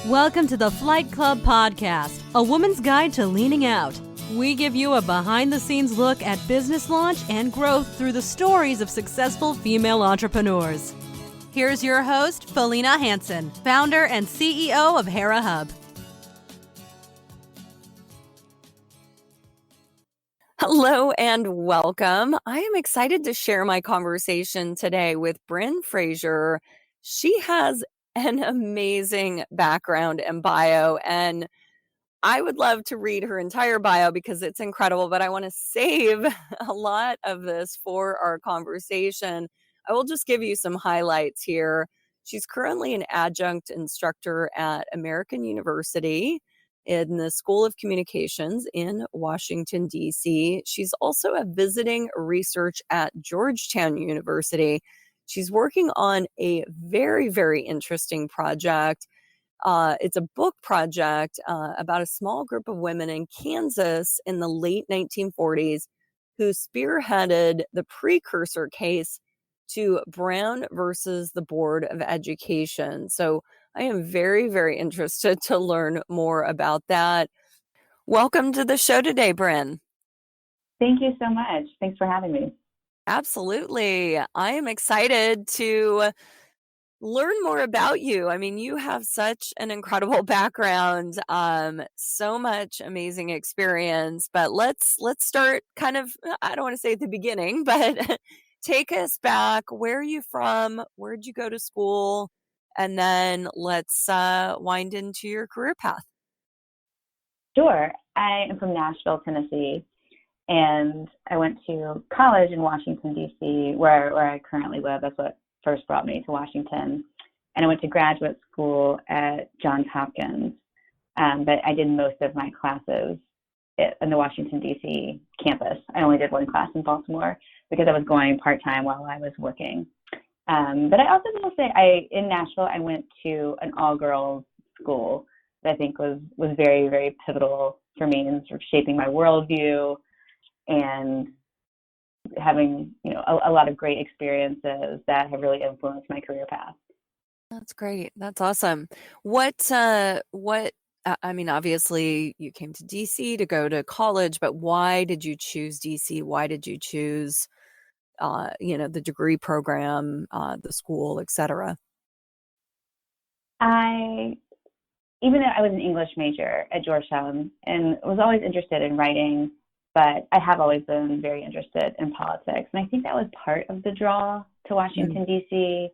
Welcome to the Flight Club Podcast, a woman's guide to leaning out. We give you a behind-the-scenes look at business launch and growth through the stories of successful female entrepreneurs. Here's your host, Felina Hansen, founder and CEO of Hera Hub. Hello and welcome. I am excited to share my conversation today with Brin Frazier. She has an amazing background and bio, and I would love to read her entire bio because it's incredible, but I want to save a lot of this for our conversation. I will just give you some highlights here. She's currently an adjunct instructor at American University in the School of Communications in Washington, D.C. She's also a visiting research at Georgetown University. She's working on a very, very interesting project. It's a book project about a small group of women in Kansas in the late 1940s who spearheaded the precursor case to Brown versus the Board of Education. So I am very, very interested to learn more about that. Welcome to the show today, Brin. Thank you so much. Thanks for having me. Absolutely. I am excited to learn more about you. I mean, you have such an incredible background, so much amazing experience, but let's start kind of, I don't want to say at the beginning, but take us back. Where are you from? Where'd you go to school? And then let's wind into your career path. Sure. I am from Nashville, Tennessee, and I went to college in Washington, D.C., where I currently live. That's what first brought me to Washington. And I went to graduate school at Johns Hopkins, but I did most of my classes in the Washington, D.C. campus. I only did one class in Baltimore because I was going part-time while I was working. But I also will say, in Nashville, I went to an all-girls school that I think was very, very pivotal for me in sort of shaping my worldview and having, a lot of great experiences that have really influenced my career path. That's great. That's awesome. I mean, obviously you came to DC to go to college, but why did you choose DC? Why did you choose, the degree program, the school, et cetera? Even though I was an English major at Georgetown and was always interested in writing, but I have always been very interested in politics. And I think that was part of the draw to Washington, D.C.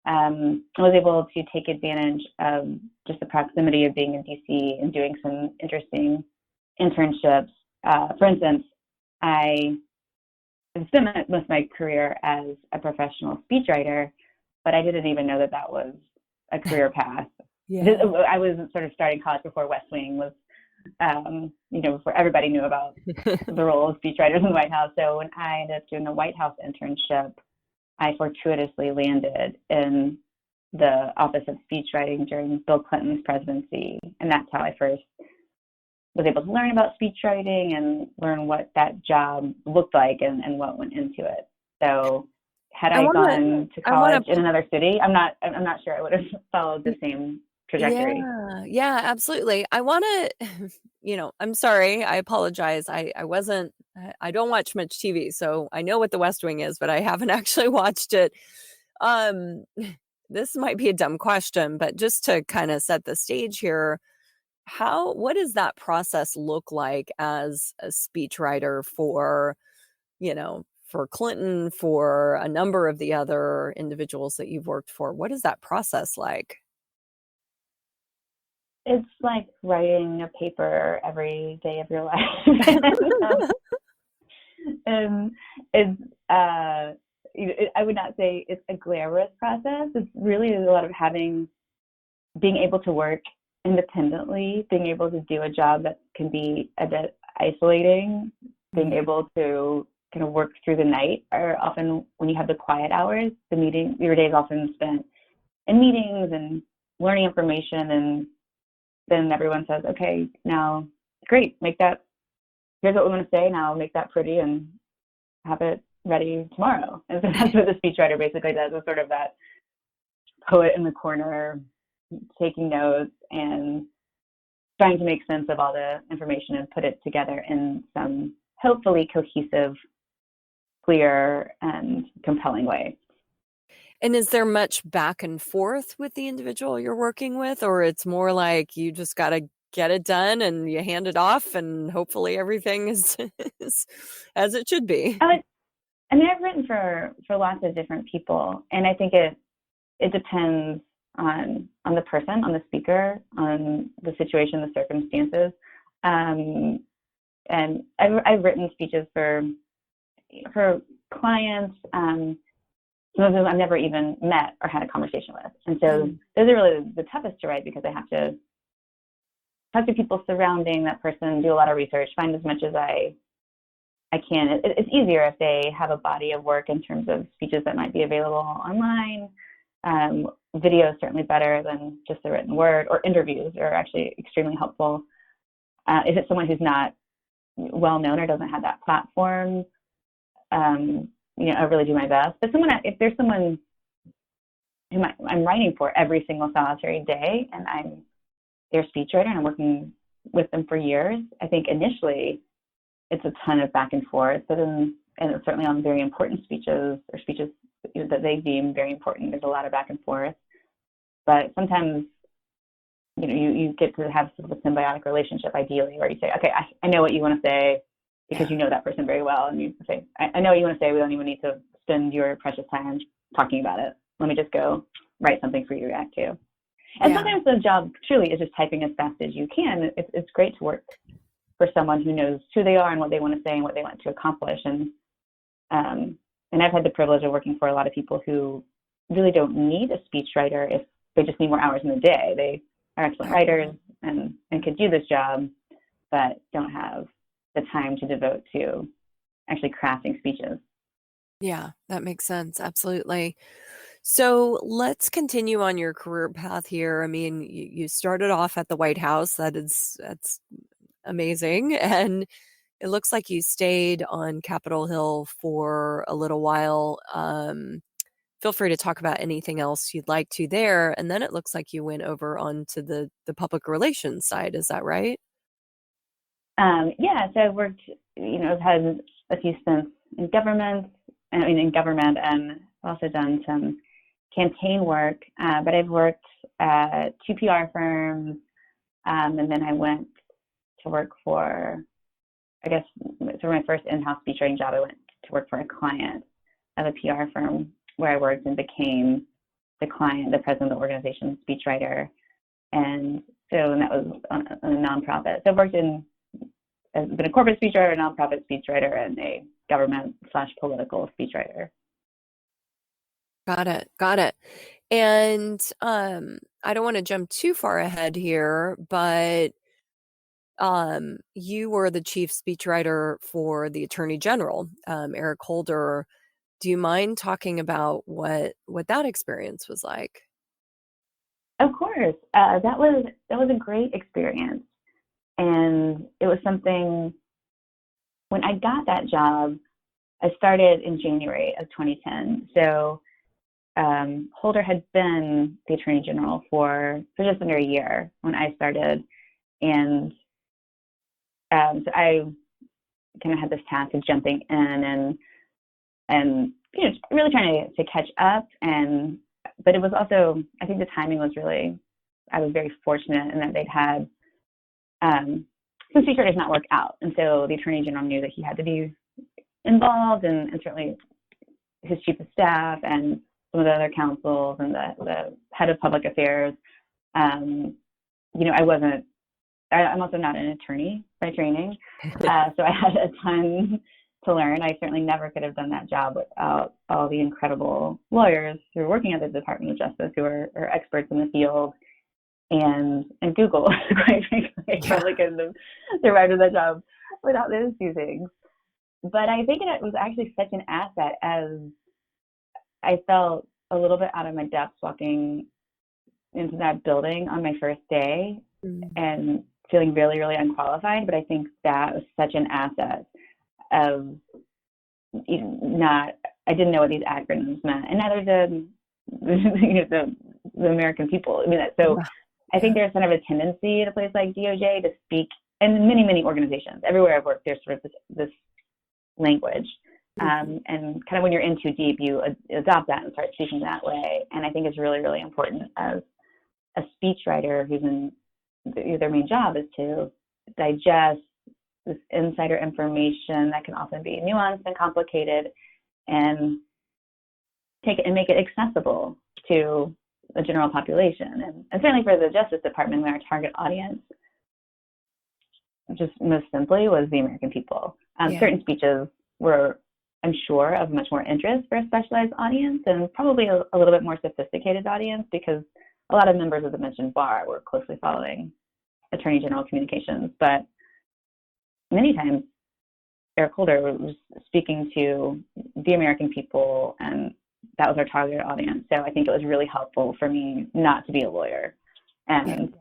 I was able to take advantage of just the proximity of being in D.C. and doing some interesting internships. For instance, I spent most of my career as a professional speechwriter, but I didn't even know that was a career path. Yeah. I was sort of starting college before West Wing was, before everybody knew about the role of speechwriters in the White House. So when I ended up doing a White House internship, I fortuitously landed in the Office of Speechwriting during Bill Clinton's presidency. And that's how I first was able to learn about speechwriting and learn what that job looked like and what went into it. So had I gone to college in another city, I'm not sure I would have followed the same trajectory. Yeah, absolutely. I want to, I'm sorry. I apologize. I don't watch much TV, so I know what the West Wing is, but I haven't actually watched it. This might be a dumb question, but just to kind of set the stage here, what does that process look like as a speechwriter for Clinton, for a number of the other individuals that you've worked for? What is that process like? It's like writing a paper every day of your life. And I would not say it's a glamorous process. It's really a lot of being able to work independently, being able to do a job that can be a bit isolating, being able to kind of work through the night, or often when you have the quiet hours, your day is often spent in meetings and learning information, and then everyone says, okay, now, great, here's what we want to say, now make that pretty and have it ready tomorrow. And so that's what the speechwriter basically does, is sort of that poet in the corner, taking notes and trying to make sense of all the information and put it together in some hopefully cohesive, clear, and compelling way. And is there much back and forth with the individual you're working with, or it's more like you just gotta get it done and you hand it off and hopefully everything is is as it should be? I mean, I've written for lots of different people, and I think it depends on the person, on the speaker, on the situation, the circumstances. And I've written speeches for clients, some of whom I've never even met or had a conversation with. And so those are really the toughest to write, because I have to talk to people surrounding that person, do a lot of research, find as much as I can. It's easier if they have a body of work in terms of speeches that might be available online. Video is certainly better than just the written word, or interviews are actually extremely helpful. If it's someone who's not well known or doesn't have that platform, I really do my best. But if there's someone who I'm writing for every single solitary day, and I'm their speechwriter and I'm working with them for years, I think initially it's a ton of back and forth. But and certainly on very important speeches, or speeches that they deem very important, there's a lot of back and forth. But sometimes, you get to have sort of a symbiotic relationship, ideally, where you say, okay, I know what you want to say, because you know that person very well, and you say, I know what you want to say, we don't even need to spend your precious time talking about it. Let me just go write something for you to react to. And sometimes the job truly is just typing as fast as you can. It's great to work for someone who knows who they are and what they want to say and what they want to accomplish. And I've had the privilege of working for a lot of people who really don't need a speechwriter if they just need more hours in the day. They are excellent writers and could do this job, but don't have the time to devote to actually crafting speeches. Yeah, that makes sense. Absolutely. So let's continue on your career path here. I mean, you started off at the White House. That's amazing. And it looks like you stayed on Capitol Hill for a little while. Feel free to talk about anything else you'd like to there. And then it looks like you went over onto the public relations side. Is that right? So I've worked, I've had a few stints in government, and also done some campaign work. But I've worked at 2 PR firms, and then I went to work for, for my first in-house speechwriting job, I went to work for a client of a PR firm, where I worked and became the president of the organization's speechwriter. And that was on a nonprofit. So I've been a corporate speechwriter, a nonprofit speechwriter, and a government/political speechwriter. Got it. Got it. And I don't want to jump too far ahead here, but you were the chief speechwriter for the Attorney General, Eric Holder. Do you mind talking about what that experience was like? Of course, that was a great experience, and it was something. When I got that job, I started in January of 2010. So Holder had been the Attorney General for just under a year when I started, and so I kind of had this task of jumping in and really trying to catch up. But it was also, I think the timing was really, I was very fortunate in that they'd had some speechwriters not work out, and so the Attorney General knew that he had to be involved, and certainly his chief of staff and some of the other counsels and the head of public affairs. I'm also not an attorney by training, so I had a ton to learn. I certainly never could have done that job without all the incredible lawyers who are working at the Department of Justice, who are experts in the field, and Google, quite frankly. I probably couldn't have survived that job without those two things. But I think it was actually such an asset, as I felt a little bit out of my depth walking into that building on my first day and feeling really, really unqualified. But I think that was such an asset of I didn't know what these acronyms meant, and neither did the the American people. I mean, so Yeah. I think Yeah. there's kind of a tendency at a place like DOJ to speak, and many organizations, everywhere I've worked, there's sort of this language. Mhm. And kind of when you're in too deep, you adopt that and start speaking that way. And I think it's really important as a speechwriter who's in their main job is to digest this insider information that can often be nuanced and complicated, and take it and make it accessible to the general population. And certainly for the Justice Department, our target audience, just most simply, was the American people. Yeah. Certain speeches were, I'm sure, of much more interest for a specialized audience, and probably a little bit more sophisticated audience, because a lot of members of the mentioned bar were closely following Attorney General communications. But many times, Eric Holder was speaking to the American people, and that was our target audience. So I think it was really helpful for me not to be a lawyer Yeah. and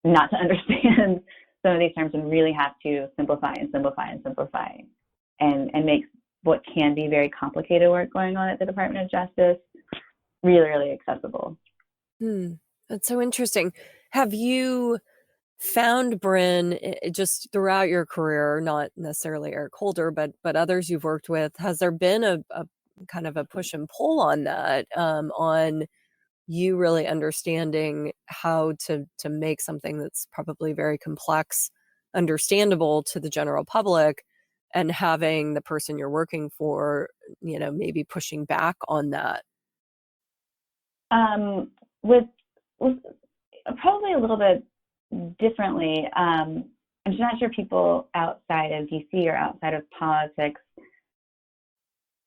not to understand some of these terms, and really have to simplify and make what can be very complicated work going on at the Department of Justice really accessible. That's so interesting. Have you found Brin just throughout your career, not necessarily Eric Holder, but others you've worked with? Has there been a kind of a push and pull on that, on you really understanding how to make something that's probably very complex understandable to the general public, and having the person you're working for, maybe pushing back on that? With probably a little bit differently. I'm just not sure people outside of DC or outside of politics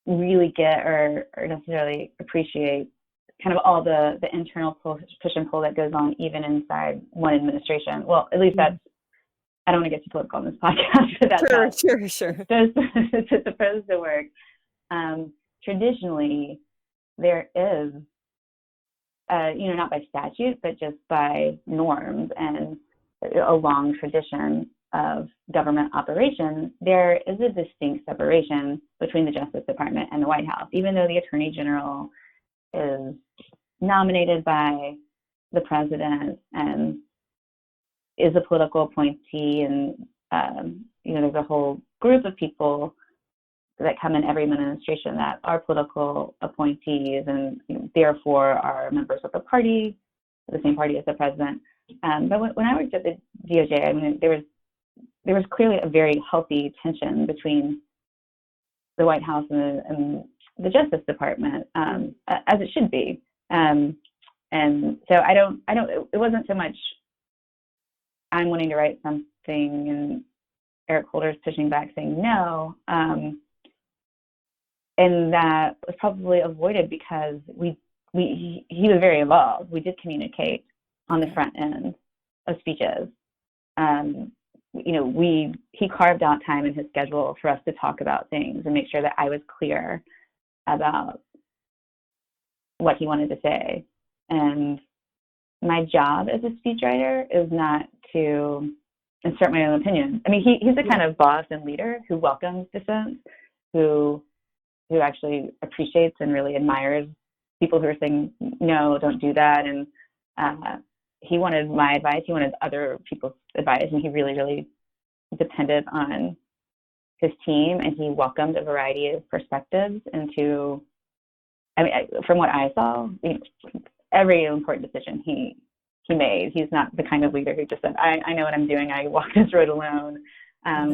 really get or necessarily appreciate kind of all the internal push and pull that goes on even inside one administration. Well, at least that's, I don't want to get too political on this podcast, but that's Sure, how sure, sure. it's supposed to work. Traditionally, there is, not by statute, but just by norms and a long tradition of government operations, there is a distinct separation between the Justice Department and the White House. Even though the Attorney General is nominated by the president and is a political appointee, and there's a whole group of people that come in every administration that are political appointees, and therefore are members of the party, the same party as the president. But when I worked at the DOJ, I mean, there was clearly a very healthy tension between the White House and the Justice Department, as it should be. And so it wasn't so much I'm wanting to write something and Eric Holder's pushing back saying no. And that was probably avoided because he was very involved. We did communicate on the front end of speeches. He carved out time in his schedule for us to talk about things and make sure that I was clear about what he wanted to say. And my job as a speechwriter is not to insert my own opinion. I mean, he's the kind of boss and leader who welcomes dissent, who actually appreciates and really admires people who are saying, no, don't do that. And he wanted my advice. He wanted other people's advice. And he really depended on his team. And he welcomed a variety of perspectives into, from what I saw, every important decision he made. He's not the kind of leader who just said, I know what I'm doing. I walk this road alone,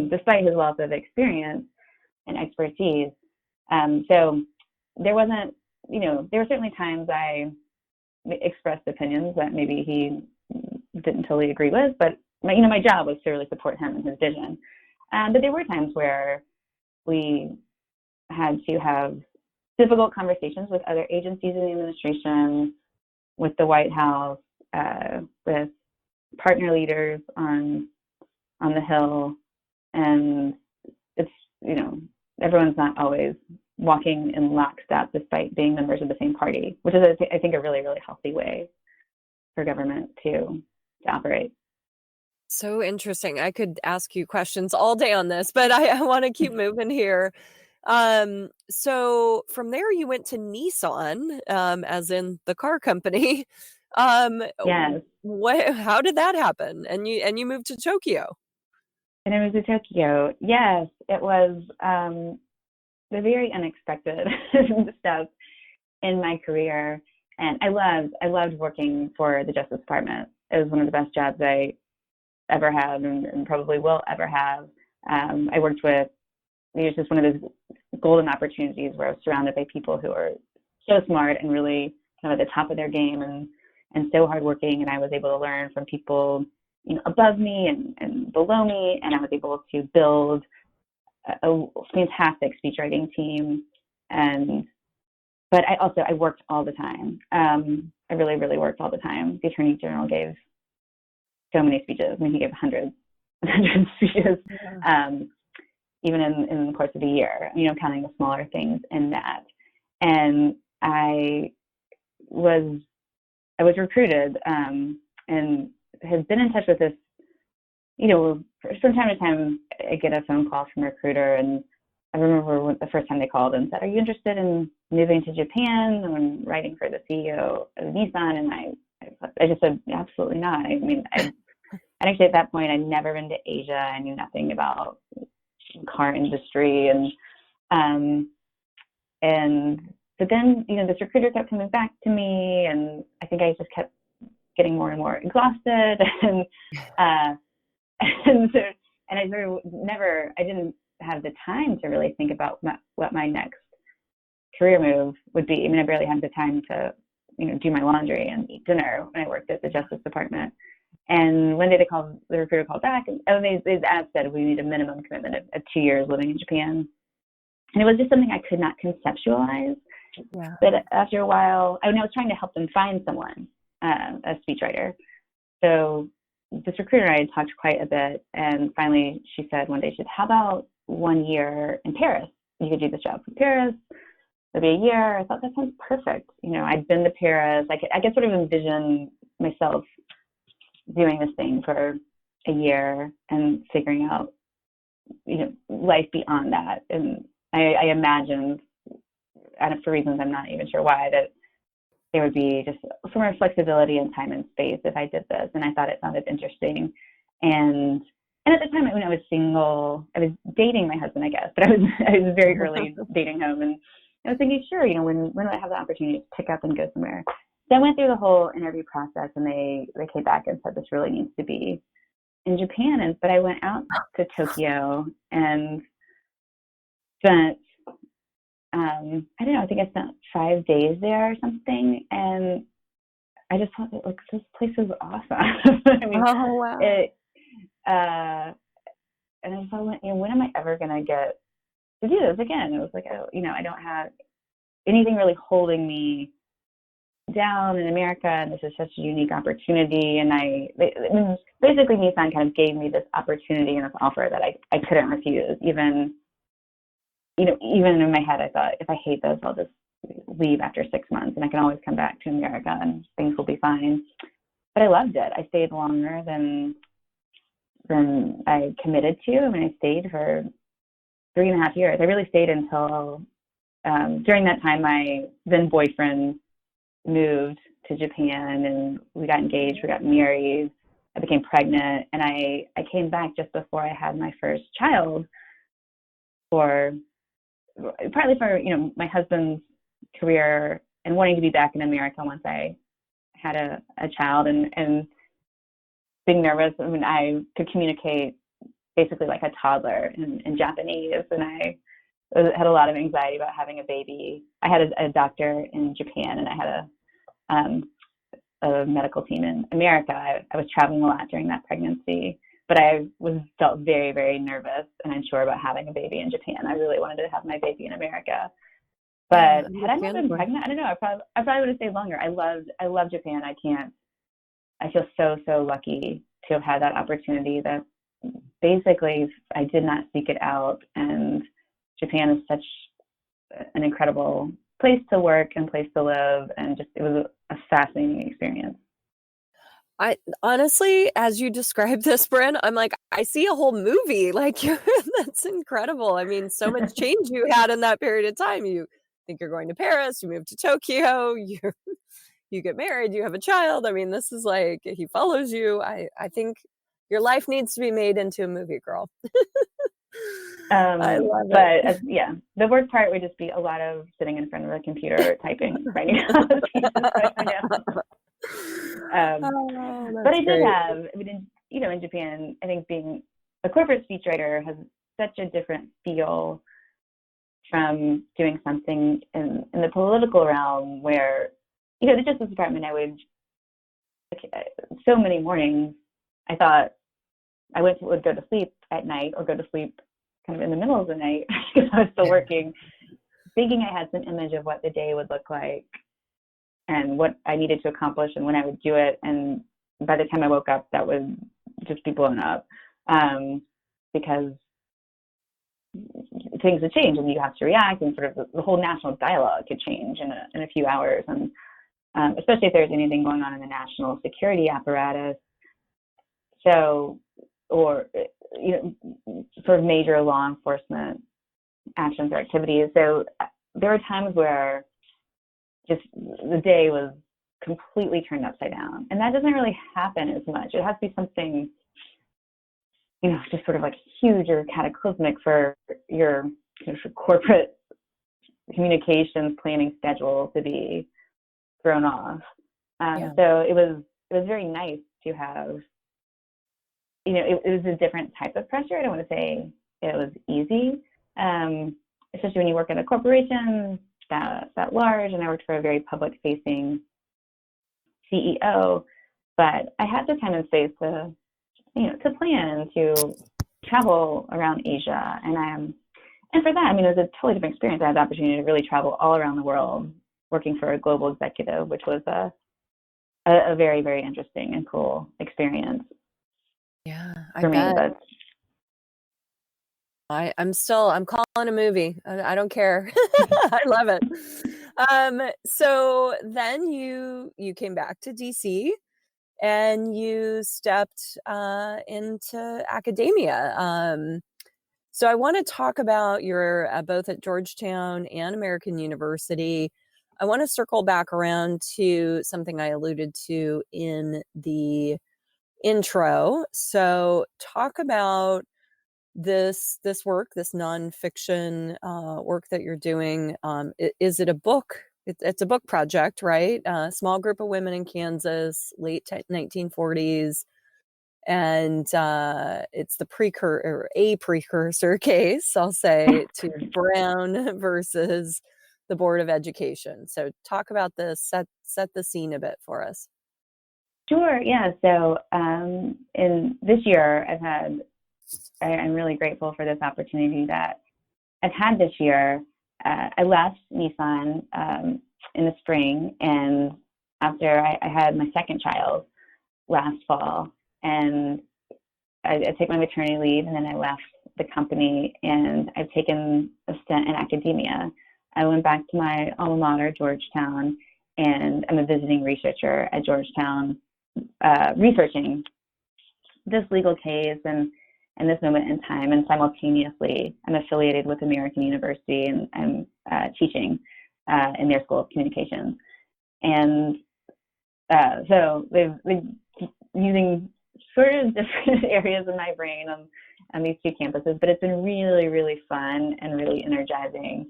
despite his wealth of experience and expertise. So there wasn't, there were certainly times I expressed opinions that maybe he didn't totally agree with, but my job was to really support him and his vision. But there were times where we had to have difficult conversations with other agencies in the administration, with the White House, with partner leaders on the Hill, and it's, everyone's not always walking in lockstep despite being members of the same party, which is, I think, a really healthy way for government to operate. So interesting. I could ask you questions all day on this, but I want to keep moving here. So from there you went to Nissan, as in the car company. Um, Yes. how did that happen? And you moved to Tokyo. And it was in Tokyo. Yes, it was a very unexpected step in my career. And I loved working for the Justice Department. It was one of the best jobs I ever had and probably will ever have. I worked with, it was just one of those golden opportunities where I was surrounded by people who are so smart and really kind of at the top of their game and so hardworking. And I was able to learn from people, above me and below me. And I was able to build a fantastic speech writing team. But I worked all the time. I really, really worked all the time. The Attorney General gave so many speeches. I mean, he gave hundreds, hundreds of speeches, Yeah. even in the course of a year, counting the smaller things in that. And was I was recruited, and have been in touch with this, from time to time I get a phone call from a recruiter, and I remember the first time they called and said, "Are you interested in moving to Japan and writing for the CEO of Nissan?" And I just said, "Absolutely not." I mean, and actually at that point I'd never been to Asia. I knew nothing about car industry, um, and but then this recruiter kept coming back to me, and I think I just kept getting more and more exhausted, and uh, and so, and I sort of I didn't have the time to really think about what my next career move would be. I mean, I barely had the time to do my laundry and eat dinner when I worked at the Justice Department. And one day the recruiter called back, and they said we need a minimum commitment of 2 years living in Japan. And it was just something I could not conceptualize. Yeah. But after a while, I was trying to help them find someone, a speechwriter. So this recruiter and I had talked quite a bit, and finally she said one day, she said, "How about 1 year in Paris? You could do this job from Paris. It'll be a year." I thought that sounds perfect. I'd been to Paris. I could sort of envision myself doing this thing for a year and figuring out, life beyond that. And I imagined, and for reasons I'm not even sure why, that there would be just some more flexibility in time and space if I did this. And I thought it sounded interesting. And at the time, when I was single, I was dating my husband, I guess, but I was very early dating him, and I was thinking, sure, when would I have the opportunity to pick up and go somewhere? So I went through the whole interview process, and they came back and said this really needs to be in Japan. But I went out to Tokyo and spent, I don't know, I think I spent 5 days there or something, and I just thought that, this place is awesome. I mean, Oh, wow. and I just thought, when am I ever gonna get to do this again? It was like, I don't have anything really holding me down in America, and this is such a unique opportunity. And basically Nissan kind of gave me this opportunity and this offer that I couldn't refuse. Even in my head, I thought, if I hate this, I'll just leave after 6 months, and I can always come back to America and things will be fine. But I loved it. I stayed longer than I committed to. I mean, I stayed for 3.5 years. I really stayed until, during that time, my then boyfriend moved to Japan, and we got engaged, we got married, I became pregnant, and I came back just before I had my first child, partly for my husband's career and wanting to be back in America once I had a child, and being nervous. I mean, I could communicate basically like a toddler in Japanese, and I had a lot of anxiety about having a baby. I had a doctor in Japan, and I had a medical team in America. I was traveling a lot during that pregnancy, but I felt very, very nervous and unsure about having a baby in Japan. I really wanted to have my baby in America. Yeah, But had I not been understandably. pregnant, I don't know. I probably would have stayed longer. I love Japan. I feel so, so lucky to have had that opportunity. That basically I did not seek it out, and Japan is such an incredible place to work and place to live, and just it was a fascinating experience. I honestly, as you describe this, Bryn, I'm like, I see a whole movie. Like, that's incredible. I mean, so much change you had in that period of time. You think you're going to Paris, you move to Tokyo, you get married, you have a child. I mean, this is like he follows you. I think your life needs to be made into a movie, girl. I love But it. yeah, the work part would just be a lot of sitting in front of a computer typing, writing policies and stuff. I know. Oh, But that's I did great. have, I mean, in Japan, I think being a corporate speechwriter has such a different feel from doing something in the political realm where, the Justice Department, so many mornings, I thought would go to sleep at night or go to sleep kind of in the middle of the night because I was still working, thinking I had some image of what the day would look like and what I needed to accomplish and when I would do it. And by the time I woke up, that would just be blown up because things would change and you have to react, and sort of the whole national dialogue could change in a few hours. And especially if there's anything going on in the national security apparatus. So, or, for major law enforcement actions or activities. So there were times where just the day was completely turned upside down. And that doesn't really happen as much. It has to be something, just sort of like huge or cataclysmic for your corporate communications planning schedule to be thrown off. So it was very nice to have, it was a different type of pressure. I don't want to say it was easy, especially when you work at a corporation that large, and I worked for a very public-facing CEO, but I had the time and space to, to plan, to travel around Asia, and for that, it was a totally different experience. I had the opportunity to really travel all around the world, working for a global executive, which was a very, very interesting and cool experience. Yeah, I for me, bet. but I'm calling a movie. I don't care. I love it. So then you came back to DC and you stepped into academia. So I want to talk about your both at Georgetown and American University. I want to circle back around to something I alluded to in the intro. So talk about this work, this nonfiction work that you're doing. Is it a book? It's a book project, right? A small group of women in Kansas, late 1940s, and it's a precursor case, I'll say, to Brown versus the Board of Education. So talk about this. Set the scene a bit for us. Sure, yeah. So in this year, I'm really grateful for this opportunity that I've had this year. I left Nissan in the spring, and after I had my second child last fall, and I took my maternity leave, and then I left the company, and I've taken a stint in academia. I went back to my alma mater, Georgetown, and I'm a visiting researcher at Georgetown, researching this legal case and this moment in time, and simultaneously I'm affiliated with American University, and I'm teaching in their School of Communications. And so they've using sort of different areas of my brain on these two campuses, but it's been really, really fun and really energizing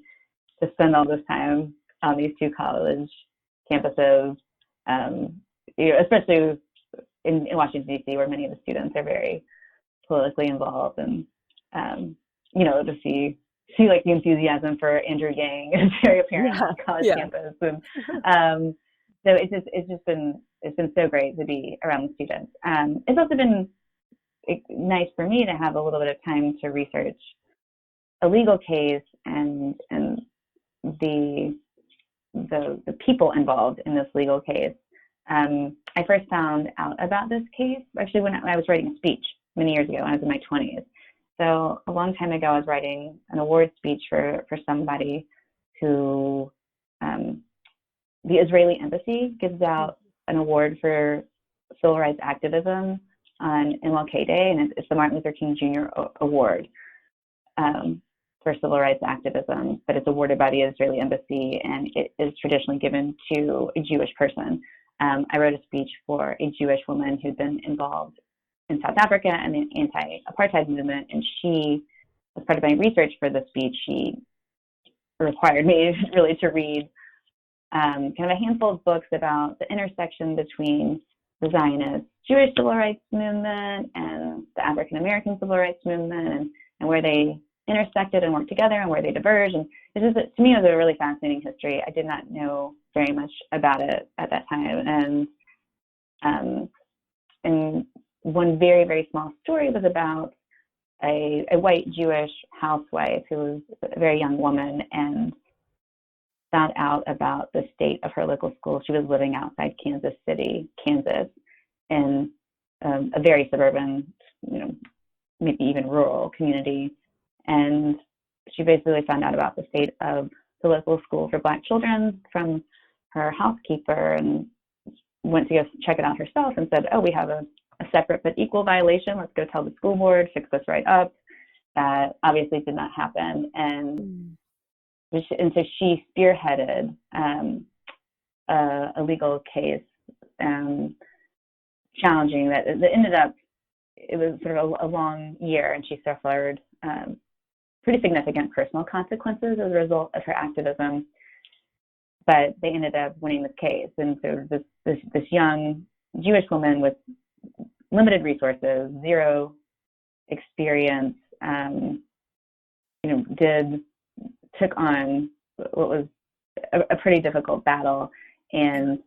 to spend all this time on these two college campuses, especially in Washington, D.C., where many of the students are very politically involved, and to see like the enthusiasm for Andrew Yang is very apparent on the college campus, and so it's been so great to be around the students. It's also been nice for me to have a little bit of time to research a legal case and the people involved in this legal case. I first found out about this case actually when I was writing a speech many years ago when I was in my 20s. So a long time ago, I was writing an award speech for somebody who the Israeli embassy gives out an award for civil rights activism on MLK Day, and it's the Martin Luther King Jr. Award for civil rights activism, but it's awarded by the Israeli embassy, and it is traditionally given to a Jewish person. I wrote a speech for a Jewish woman who'd been involved in South Africa and the anti-apartheid movement, and she, as part of my research for the speech, she required me really to read kind of a handful of books about the intersection between the Zionist Jewish civil rights movement and the African American civil rights movement, and where they intersected and worked together and where they diverged. And it just, to me, it was a really fascinating history. I did not know very much about it at that time. And one very, very small story was about a white Jewish housewife who was a very young woman and found out about the state of her local school. She was living outside Kansas City, Kansas, in a very suburban, maybe even rural community. And she basically found out about the state of the local school for Black children from her housekeeper, and went to go check it out herself and said, oh, we have a separate but equal violation. Let's go tell the school board, fix this right up. That obviously did not happen. And so she spearheaded a legal case challenging that. It ended up, it was sort of a long year, and she suffered pretty significant personal consequences as a result of her activism. But they ended up winning this case. And so this young Jewish woman with limited resources, zero experience, took on what was a pretty difficult battle, and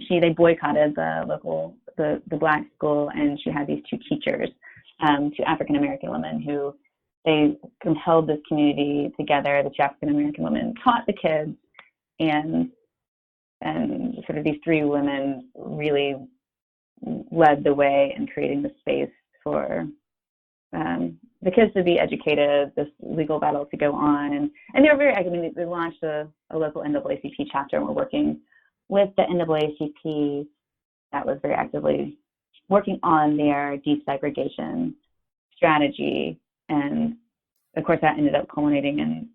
they boycotted the Black school, and she had these two teachers, two African American women, who they held this community together. The two African American women taught the kids, and sort of these three women really led the way in creating the space for the kids to be educated, this legal battle to go on. And they were very, they launched a local NAACP chapter, and we're working with the NAACP that was very actively working on their desegregation strategy. And of course, that ended up culminating in,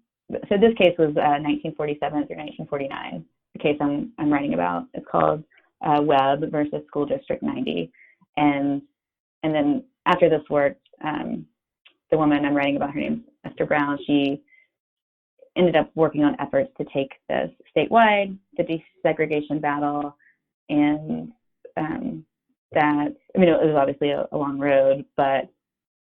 so this case was 1947 through 1949. The case I'm writing about is called Webb versus School District 90. And then after this work, the woman I'm writing about, her name's Esther Brown, she ended up working on efforts to take this statewide, the desegregation battle, and it was obviously a long road, but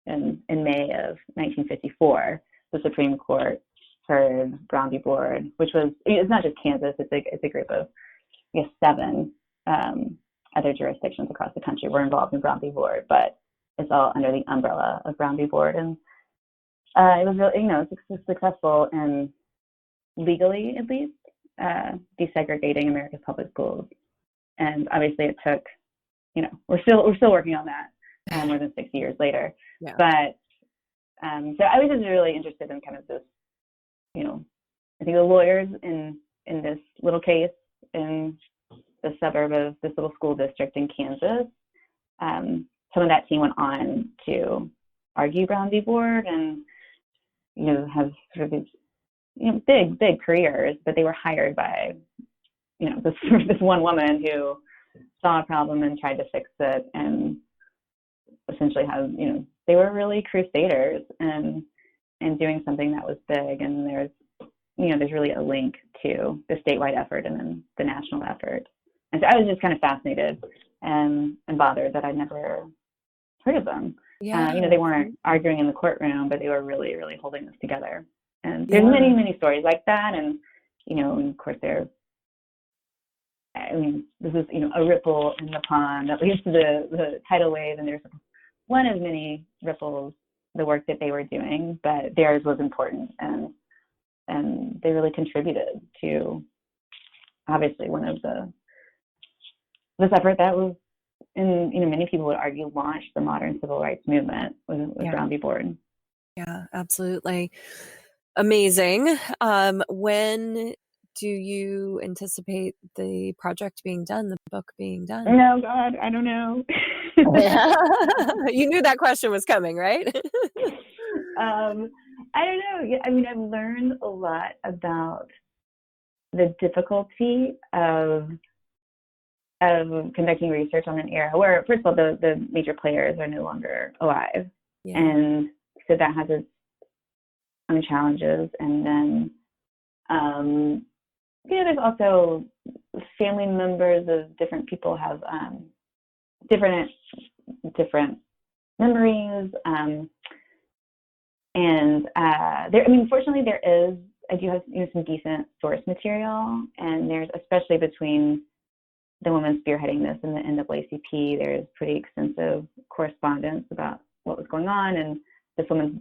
in May of 1954, the Supreme Court heard Brown v. Board, which was, it's not just Kansas, it's a group of, I guess, 7 other jurisdictions across the country were involved in Brown v. Board, but it's all under the umbrella of Brown v. Board. And it was really, successful in legally, at least, desegregating America's public schools. And obviously it took, we're still working on that more than 60 years later. Yeah. But so I was just really interested in kind of this, I think the lawyers in this little case in the suburb of this little school district in Kansas, some of that team went on to argue Brown v. Board and, have sort of these, big careers, but they were hired by, this one woman who saw a problem and tried to fix it, and essentially they were really crusaders and doing something that was big. And there's really a link to the statewide effort and then the national effort. And so I was just kind of fascinated and bothered that I'd never heard of them. Yeah. They weren't arguing in the courtroom, but they were really, really holding this together. And there's many, many stories like that. And, and of course this is, a ripple in the pond that leads to the tidal wave. And there's one of many ripples, the work that they were doing, but theirs was important. And they really contributed to, obviously, one of this effort that was, many people would argue, launched the modern civil rights movement with Brown v. Board. Yeah, absolutely. Amazing. When do you anticipate the project being done, the book being done? No, God, I don't know. You knew that question was coming, right? I don't know. Yeah, I mean, I've learned a lot about the difficulty of conducting research on an era where, first of all, the major players are no longer alive. Yeah. And so that has its own challenges. And then, there's also family members of different people have different memories. Fortunately, I do have some decent source material, and there's, especially between the woman spearheading this and the NAACP, there's pretty extensive correspondence about what was going on. And this woman's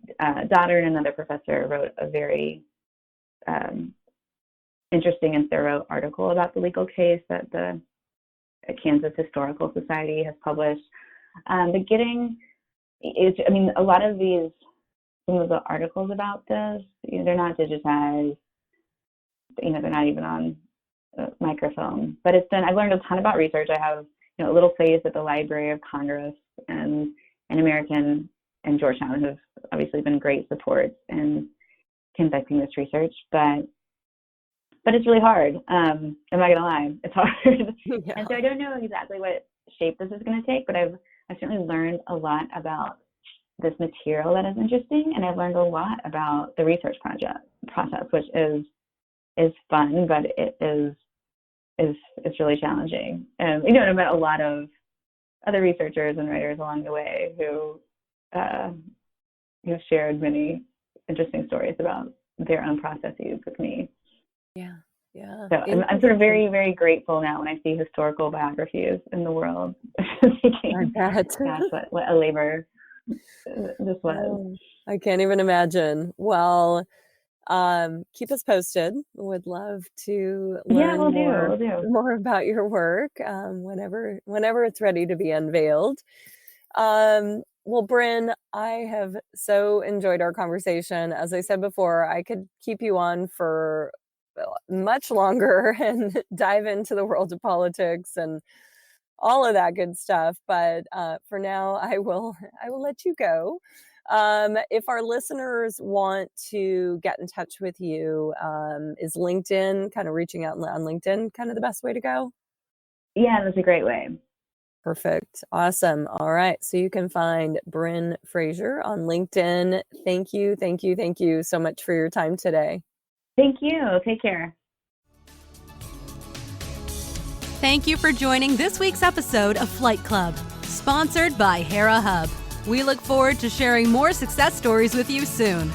daughter and another professor wrote a very interesting and thorough article about the legal case that the Kansas Historical Society has published. But a lot of some of the articles about this, they're not digitized, they're not even on microfilm. But I've learned a ton about research. I have, a little place at the Library of Congress, and American and Georgetown have obviously been great supports in conducting this research. But it's really hard. I'm not gonna lie, it's hard. Yeah. And so I don't know exactly what shape this is going to take, but I've certainly learned a lot about this material that is interesting, and I've learned a lot about the research process, which is fun, but it's really challenging. And I met a lot of other researchers and writers along the way who shared many interesting stories about their own processes with me. Yeah. So I'm sort of very, very grateful now when I see historical biographies in the world. I bet. That's what a labor this was. Oh, I can't even imagine. Well, keep us posted. Would love to learn we'll do. more about your work whenever it's ready to be unveiled. Well, Brin, I have so enjoyed our conversation. As I said before, I could keep you on for much longer and dive into the world of politics and all of that good stuff. But for now, I will let you go. If our listeners want to get in touch with you, is LinkedIn, kind of reaching out on LinkedIn, kind of the best way to go? Yeah, that's a great way. Perfect. Awesome. All right. So you can find Brin Frazier on LinkedIn. Thank you so much for your time today. Thank you. Take care. Thank you for joining this week's episode of Flight Club, sponsored by Hera Hub. We look forward to sharing more success stories with you soon.